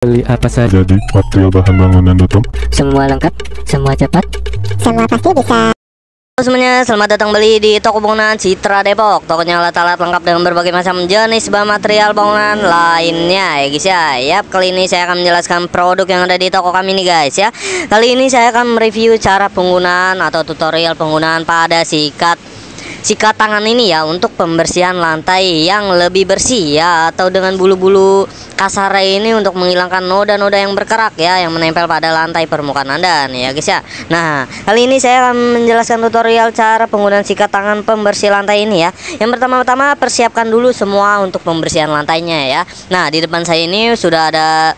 Beli apa saja Jadi material bahan bangunan.com. semua lengkap, semua cepat. Semua pasti bisa. Halo semuanya, selamat datang beli di toko bangunan Citra Depok. Tokonya alat-alat lengkap dengan berbagai macam jenis bahan material bangunan lainnya ya guys ya. Yap, kali ini saya akan menjelaskan produk yang ada di toko kami nih guys ya. Kali ini saya akan mereview cara penggunaan atau tutorial penggunaan pada sikat tangan ini ya, untuk pembersihan lantai yang lebih bersih ya, atau dengan bulu-bulu kasar ini untuk menghilangkan noda-noda yang berkerak ya, yang menempel pada lantai permukaan Anda nih ya guys ya. Nah, kali ini saya akan menjelaskan tutorial cara penggunaan sikat tangan pembersih lantai ini ya. Yang pertama-tama persiapkan dulu semua untuk pembersihan lantainya ya. Nah, di depan saya ini sudah ada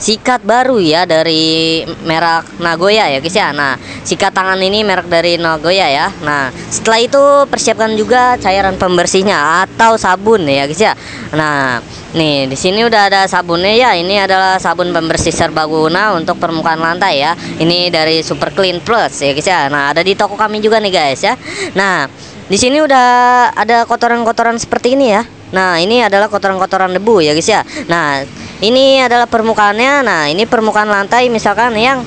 sikat baru ya dari merek Nagoya ya guys ya. Nah, sikat tangan ini merek dari Nagoya ya. Nah, setelah itu persiapkan juga cairan pembersihnya atau sabun ya guys ya. Nah, nih di sini udah ada sabunnya ya. Ini adalah sabun pembersih serbaguna untuk permukaan lantai ya. Ini dari Super Clean Plus ya guys ya. Nah, ada di toko kami juga nih guys ya. Nah, di sini udah ada kotoran-kotoran seperti ini ya. Nah, ini adalah kotoran-kotoran debu ya guys ya. Nah, ini adalah permukaannya. Nah, ini permukaan lantai misalkan yang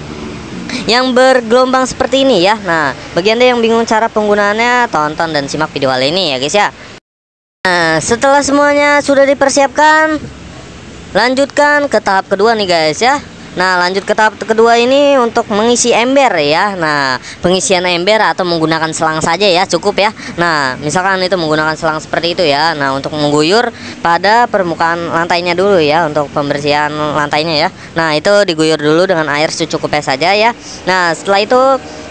bergelombang seperti ini ya. Nah, bagi Anda yang bingung cara penggunaannya, tonton dan simak video kali ini ya guys ya. Nah, setelah semuanya sudah dipersiapkan, lanjutkan ke tahap kedua nih guys ya. Nah, lanjut ke tahap kedua ini untuk mengisi ember ya. Nah, pengisian ember atau menggunakan selang saja ya, cukup ya. Nah, misalkan itu menggunakan selang seperti itu ya. Nah, untuk mengguyur pada permukaan lantainya dulu ya, untuk pembersihan lantainya ya. Nah, itu diguyur dulu dengan air secukupnya saja ya. Nah, setelah itu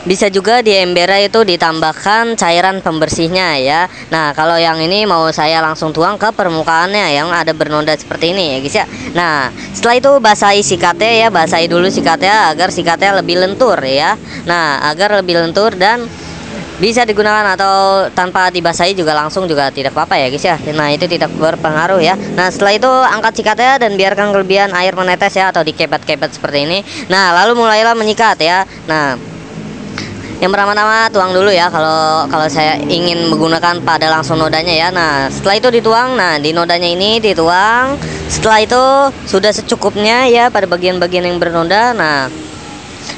bisa juga di embernya itu ditambahkan cairan pembersihnya ya. Nah, kalau yang ini mau saya langsung tuang ke permukaannya yang ada bernoda seperti ini ya guys ya. Nah, setelah itu basahi sikatnya ya, basahi dulu sikatnya agar sikatnya lebih lentur ya. Nah, agar lebih lentur dan bisa digunakan, atau tanpa dibasahi juga langsung juga tidak apa-apa ya guys ya. Nah, itu tidak berpengaruh ya. Nah, setelah itu angkat sikatnya dan biarkan kelebihan air menetes ya, atau dikepet-kepet seperti ini. Nah, lalu mulailah menyikat ya. Nah, yang pertama-tama tuang dulu ya, kalau saya ingin menggunakan pada langsung nodanya ya. Nah, setelah itu dituang. Nah, di nodanya ini dituang. Setelah itu sudah secukupnya ya pada bagian-bagian yang bernoda. Nah,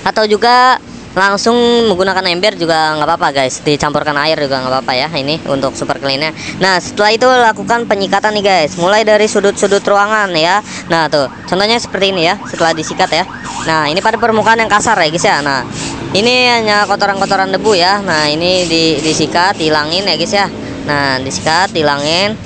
atau juga langsung menggunakan ember juga nggak apa-apa guys, dicampurkan air juga nggak apa-apa ya, ini untuk super cleannya. Nah, setelah itu lakukan penyikatan nih guys, mulai dari sudut-sudut ruangan ya. Nah, tuh contohnya seperti ini ya, setelah disikat ya. Nah, ini pada permukaan yang kasar ya guys ya. Nah, ini hanya kotoran-kotoran debu ya. Nah, ini disikat, hilangin ya guys ya. Nah, disikat, hilangin,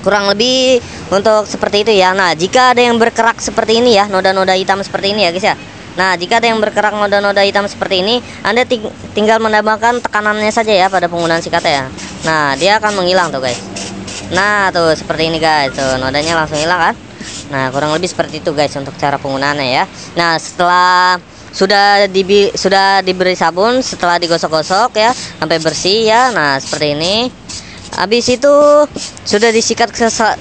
kurang lebih untuk seperti itu ya. Nah, jika ada yang berkerak seperti ini ya, noda-noda hitam seperti ini ya guys ya. Nah, jika ada yang berkerak noda-noda hitam seperti ini, Anda tinggal menambahkan tekanannya saja ya pada penggunaan sikatnya ya. Nah, dia akan menghilang tuh guys. Nah, tuh seperti ini guys, tuh nodanya langsung hilang kan. Nah, kurang lebih seperti itu guys untuk cara penggunaannya ya. Nah, setelah sudah diberi sabun, setelah digosok-gosok ya sampai bersih ya. Nah, seperti ini. Habis itu sudah disikat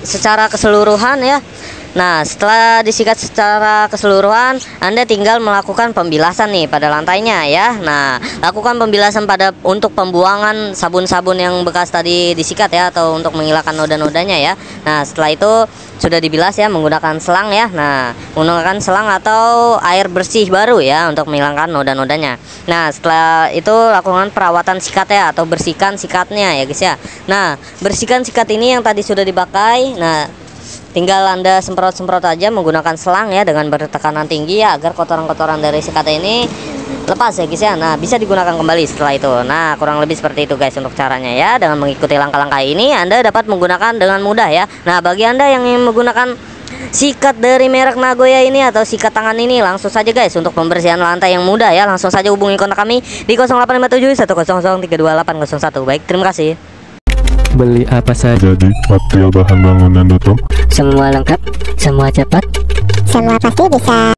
secara keseluruhan ya. Nah, setelah disikat secara keseluruhan, Anda tinggal melakukan pembilasan nih pada lantainya ya. Nah, lakukan pembilasan untuk pembuangan sabun-sabun yang bekas tadi disikat ya, atau untuk menghilangkan noda-nodanya ya. Nah, setelah itu sudah dibilas ya menggunakan selang ya. Nah, menggunakan selang atau air bersih baru ya untuk menghilangkan noda-nodanya. Nah, setelah itu lakukan perawatan sikat ya, atau bersihkan sikatnya ya guys ya. Nah, bersihkan sikat ini yang tadi sudah dipakai. Nah, tinggal Anda semprot-semprot aja menggunakan selang ya, dengan bertekanan tinggi ya, agar kotoran-kotoran dari sikat ini lepas ya guys ya. Nah, bisa digunakan kembali setelah itu. Nah, kurang lebih seperti itu guys untuk caranya ya. Dengan mengikuti langkah-langkah ini, Anda dapat menggunakan dengan mudah ya. Nah, bagi Anda yang ingin menggunakan sikat dari merek Nagoya ini atau sikat tangan ini, langsung saja guys untuk pembersihan lantai yang mudah ya, langsung saja hubungi kontak kami di 0857 100 32801. Baik, terima kasih. Beli apa saja Jadi material bahan bangunan.com. semua lengkap, semua cepat. Semua pasti bisa.